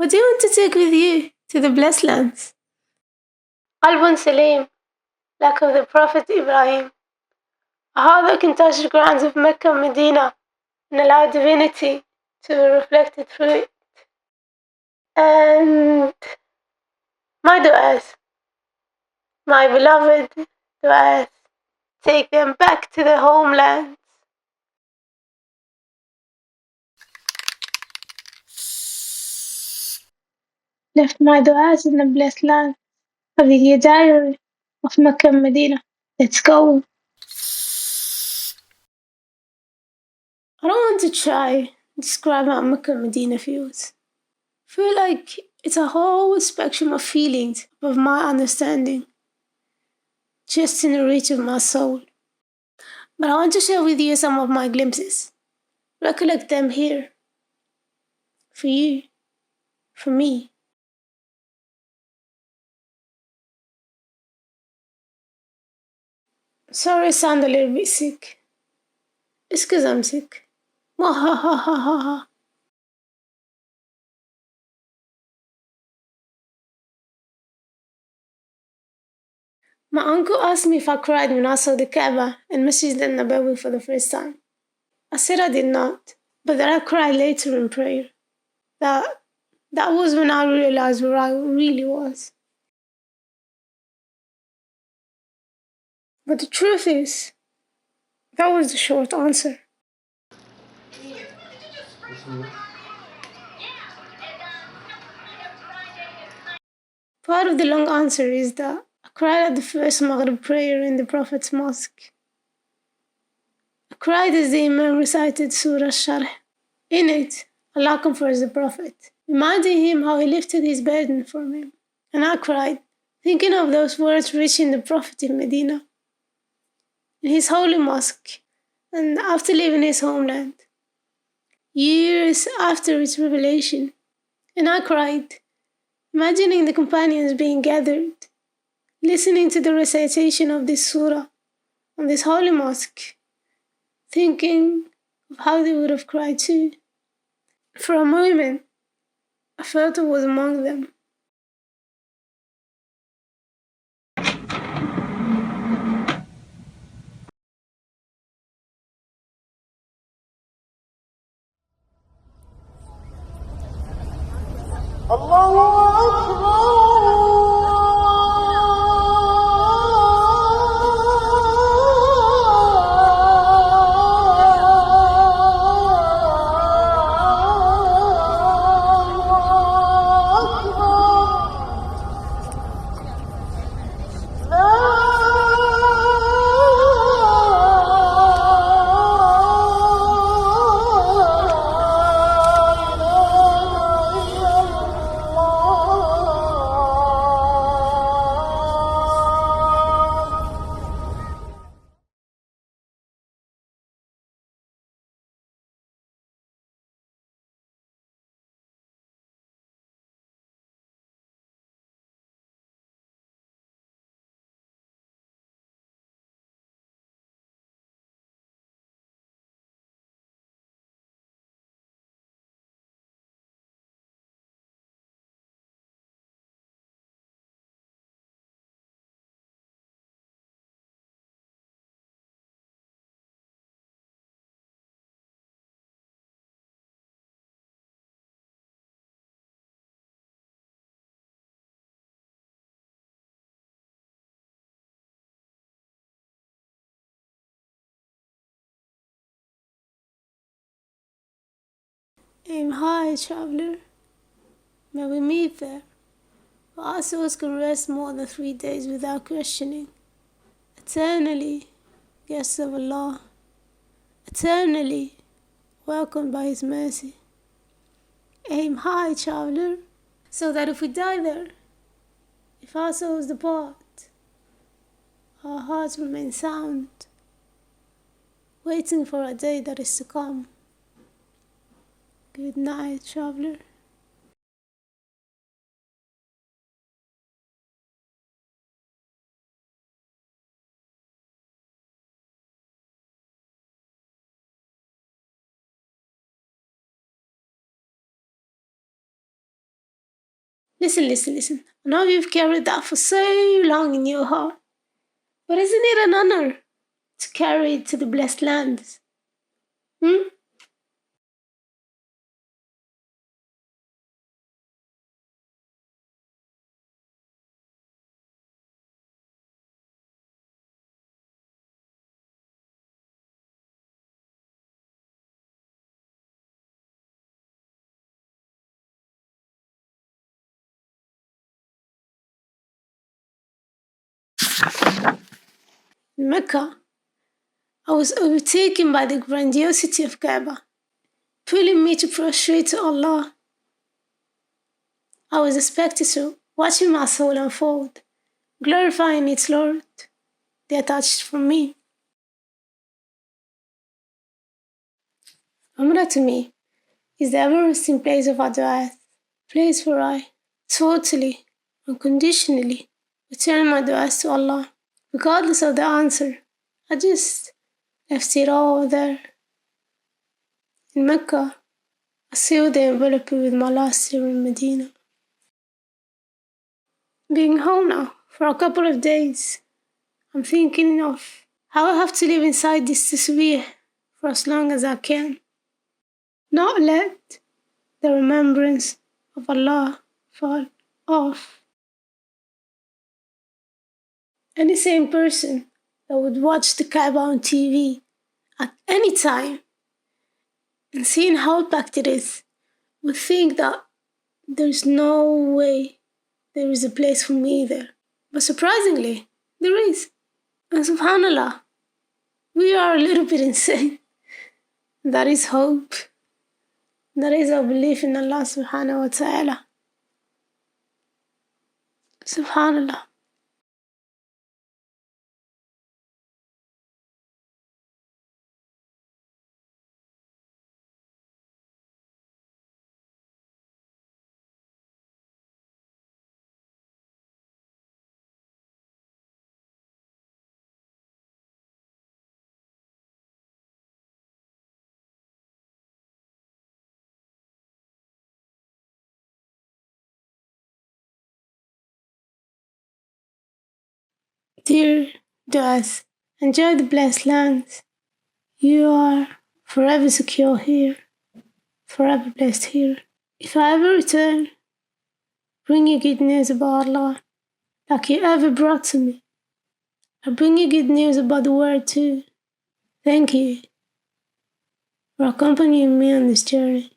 What do you want to take with you to the blessed lands? Qalbun Salim, like of the Prophet Ibrahim, a heart that can touch the grounds of Mecca and Medina and allow divinity to be reflected through it. And my du'as, my beloved du'as, take them back to their homelands. Left my du'as in the blessed land of the diary of Mecca and Medina. Let's go. I don't want to try describe how Mecca and Medina feels. I feel like it's a whole spectrum of feelings of my understanding, just in the reach of my soul. But I want to share with you some of my glimpses. Recollect them here. For you. For me. Sorry I sound a little bit sick. It's 'cause I'm sick. Wahahahaha. My uncle asked me if I cried when I saw the Kaaba and Masjid Al Nabawi for the first time. I said I did not, but that I cried later in prayer. That was when I realized where I really was. But the truth is, that was the short answer. Part of the long answer is that I cried at the first Maghrib prayer in the Prophet's mosque. I cried as the Imam recited Surah Sharh. In it, Allah comforts the Prophet, reminding him how he lifted his burden from him. And I cried, thinking of those words reaching the Prophet in Medina, in his holy mosque, and after leaving his homeland, years after its revelation. And I cried, imagining the companions being gathered, listening to the recitation of this surah on this holy mosque, thinking of how they would have cried too. For a moment, I felt I was among them. Aim high, traveler. May we meet there. Our souls can rest more than 3 days without questioning. Eternally, guests of Allah. Eternally, welcomed by His mercy. Aim high, traveler, so that if we die there, if our souls depart, our hearts remain sound, waiting for a day that is to come. Good night, traveler. Listen. I know you've carried that for so long in your heart, but isn't it an honor to carry it to the blessed lands? Hmm? In Mecca, I was overtaken by the grandiosity of Kaaba, pulling me to prostrate to Allah. I was a spectator, watching my soul unfold, glorifying its Lord, detached from me. Umrah to me is the everlasting place of Adawat, place where I totally, unconditionally return my du'as to Allah, regardless of the answer. I just left it all there. In Mecca, I sealed the envelope with my last year in Medina. Being home now for a couple of days, I'm thinking of how I have to live inside this tasbeeh for as long as I can. Not let the remembrance of Allah fall off. Any sane person that would watch the Kaaba on TV at any time and seeing how packed it is would think that there's no way there is a place for me there. But surprisingly, there is. And subhanAllah, we are a little bit insane. That is hope. That is our belief in Allah subhanahu wa ta'ala. Subhanallah. Dear Duas, enjoy the blessed lands. You are forever secure here, forever blessed here. If I ever return, bring you good news about Allah, like you ever brought to me. I'll bring you good news about the word too. Thank you for accompanying me on this journey.